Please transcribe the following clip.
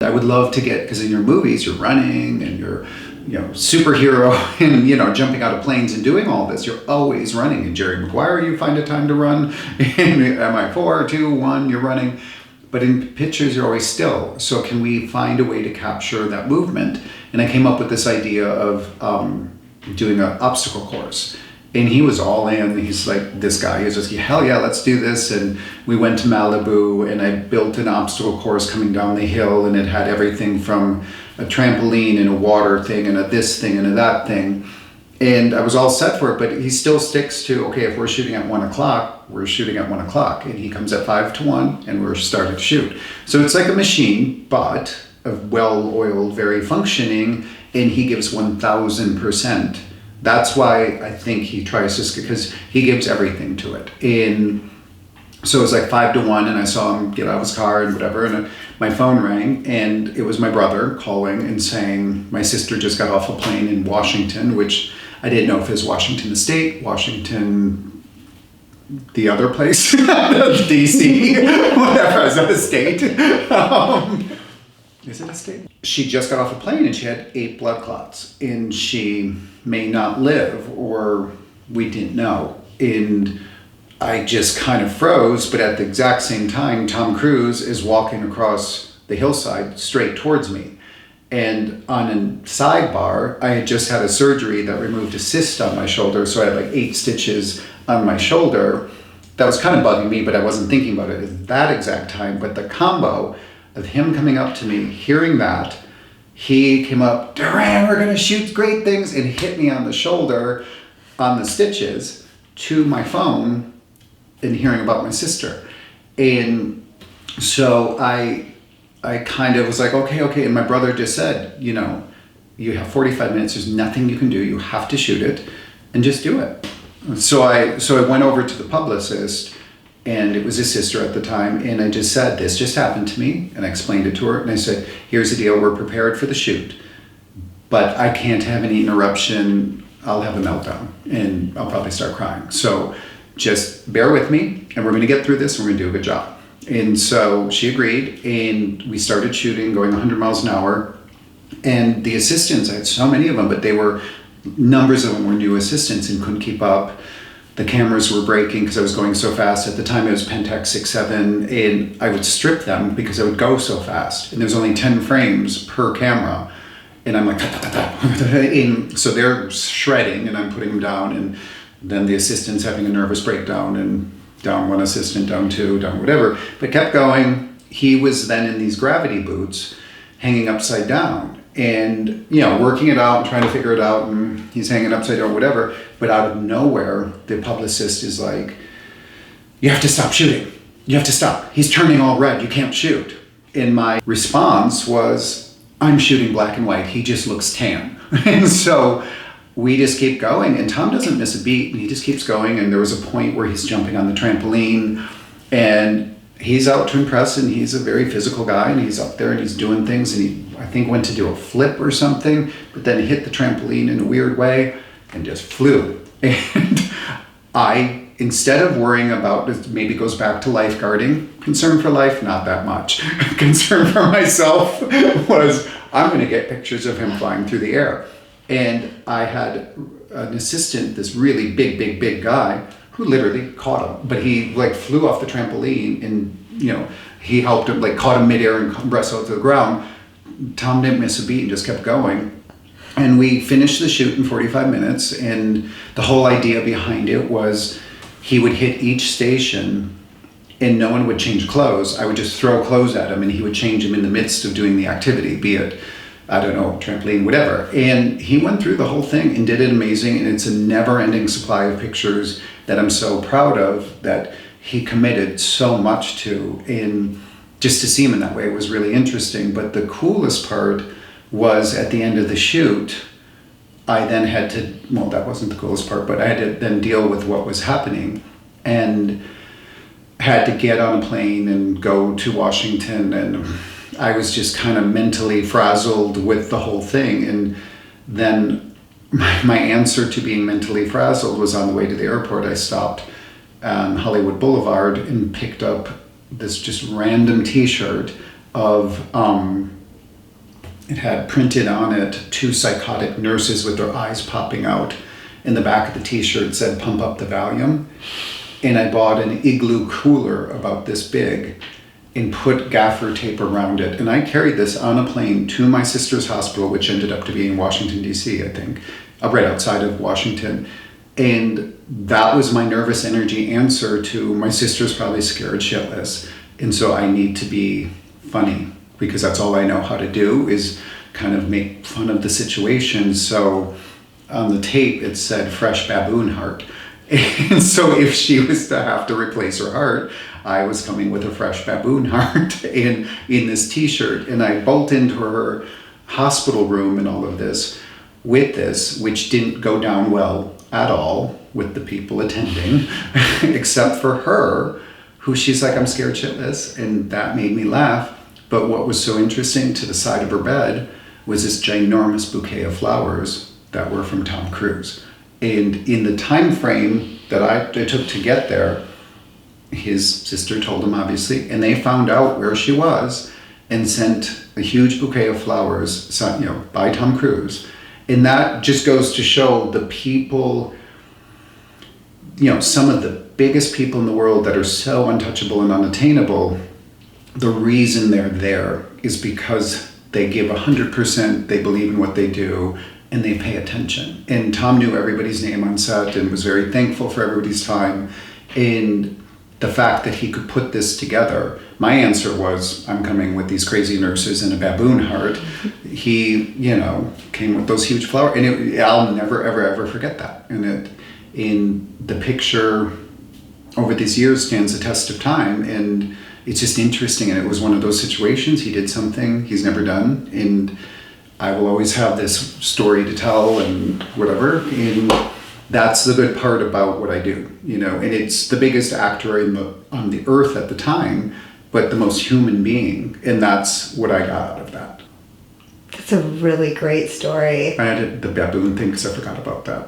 I would love to get, because in your movies, you're running and you're, superhero and, jumping out of planes and doing all this. You're always running. In Jerry Maguire, you find a time to run. In MI 4, 2, 1, you're running. But in pictures, you're always still. So can we find a way to capture that movement? And I came up with this idea of doing an obstacle course. And he was all in. He's like, this guy is just, hell yeah, let's do this. And we went to Malibu and I built an obstacle course coming down the hill, and it had everything from a trampoline and a water thing and a this thing and a that thing. And I was all set for it, but he still sticks to, okay, if we're shooting at 1 o'clock, we're shooting at 1 o'clock. And he comes at 5 to 1 and we're starting to shoot. So it's like a machine, but a well-oiled, very functioning, and he gives 1,000%. That's why I think he tries to, because he gives everything to it. And so it was like 5 to 1, and I saw him get out of his car and whatever, and my phone rang, and it was my brother calling and saying, my sister just got off a plane in Washington, which I didn't know if it was Washington State, Washington, the other place, DC, whatever, is that a state? Is it a state? She just got off a plane and she had 8 blood clots, and she may not live, or we didn't know. And I just kind of froze, but at the exact same time, Tom Cruise is walking across the hillside straight towards me. And on a sidebar, I had just had a surgery that removed a cyst on my shoulder, so I had like 8 stitches on my shoulder. That was kind of bugging me, but I wasn't thinking about it at that exact time. But the combo of him coming up to me, hearing that, he came up, Duran, we're gonna shoot great things, and hit me on the shoulder on the stitches to my phone, and hearing about my sister. And so I kind of was like, okay. And my brother just said, you have 45 minutes, there's nothing you can do, you have to shoot it, and just do it. So I went over to the publicist, and it was his sister at the time, and I just said, this just happened to me, and I explained it to her, and I said, here's the deal, we're prepared for the shoot, but I can't have any interruption, I'll have a meltdown, and I'll probably start crying. So just bear with me, and we're gonna get through this, and we're gonna do a good job. And so she agreed, and we started shooting, going 100 miles an hour, and the assistants, I had so many of them, but numbers of them were new assistants and couldn't keep up. The cameras were breaking because I was going so fast. At the time it was Pentax 6.7, and I would strip them because I would go so fast. And there's only 10 frames per camera. And I'm like, and so they're shredding and I'm putting them down, and then the assistant's having a nervous breakdown, and down 1 assistant, down 2, down whatever. But kept going. He was then in these gravity boots hanging upside down. And, working it out and trying to figure it out, and he's hanging upside down, whatever. But out of nowhere, the publicist is like, you have to stop shooting. You have to stop. He's turning all red. You can't shoot. And my response was, I'm shooting black and white. He just looks tan. And so we just keep going. And Tom doesn't miss a beat. And he just keeps going. And there was a point where he's jumping on the trampoline. And he's out to impress, and he's a very physical guy, and he's up there and he's doing things, and he, I think, went to do a flip or something, but then hit the trampoline in a weird way and just flew. And I, instead of worrying about, this maybe goes back to lifeguarding, concern for life, not that much. Concern for myself was, I'm going to get pictures of him flying through the air. And I had an assistant, this really big guy, who literally caught him, but he flew off the trampoline, and he helped him, caught him midair and wrestled to the ground. Tom didn't miss a beat and just kept going. And we finished the shoot in 45 minutes, and the whole idea behind it was he would hit each station and no one would change clothes. I would just throw clothes at him and he would change them in the midst of doing the activity, be it, I don't know, trampoline, whatever. And he went through the whole thing and did it amazing, and it's a never-ending supply of pictures that I'm so proud of, that he committed so much to, and just to see him in that way was really interesting. But the coolest part was at the end of the shoot, I then had to, well, that wasn't the coolest part, but I had to then deal with what was happening, and had to get on a plane and go to Washington, and I was just kind of mentally frazzled with the whole thing. And then my answer to being mentally frazzled was, on the way to the airport, I stopped on Hollywood Boulevard and picked up this just random t-shirt of It had printed on it 2 psychotic nurses with their eyes popping out. In the back of the t-shirt said, "Pump up the volume." And I bought an igloo cooler about this big and put gaffer tape around it. And I carried this on a plane to my sister's hospital, which ended up to be in Washington, D.C., I think, right outside of Washington. And that was my nervous energy answer to my sister's probably scared shitless. And so I need to be funny because that's all I know how to do is kind of make fun of the situation. So on the tape, it said fresh baboon heart. And so if she was to have to replace her heart, I was coming with a fresh baboon heart in this t-shirt. And I bolt into her hospital room and all of this with this, which didn't go down well at all with the people attending, except for her, who she's like, "I'm scared shitless." And that made me laugh. But what was so interesting, to the side of her bed was this ginormous bouquet of flowers that were from Tom Cruise. And in the time frame that I took to get there, his sister told him, obviously, and they found out where she was and sent a huge bouquet of flowers, by Tom Cruise. And that just goes to show the people, some of the biggest people in the world that are so untouchable and unattainable, the reason they're there is because they give 100%, they believe in what they do, and they pay attention. And Tom knew everybody's name on set and was very thankful for everybody's time. And the fact that he could put this together, my answer was, "I'm coming with these crazy nurses and a baboon heart." He, came with those huge flowers. And I'll never, ever, ever forget that. And in the picture over these years stands the test of time. And it's just interesting. And it was one of those situations. He did something he's never done. And I will always have this story to tell and whatever. And that's the good part about what I do, and it's the biggest actor on the earth at the time, but the most human being. And that's what I got out of that. That's a really great story. I added the baboon thing because I forgot about that.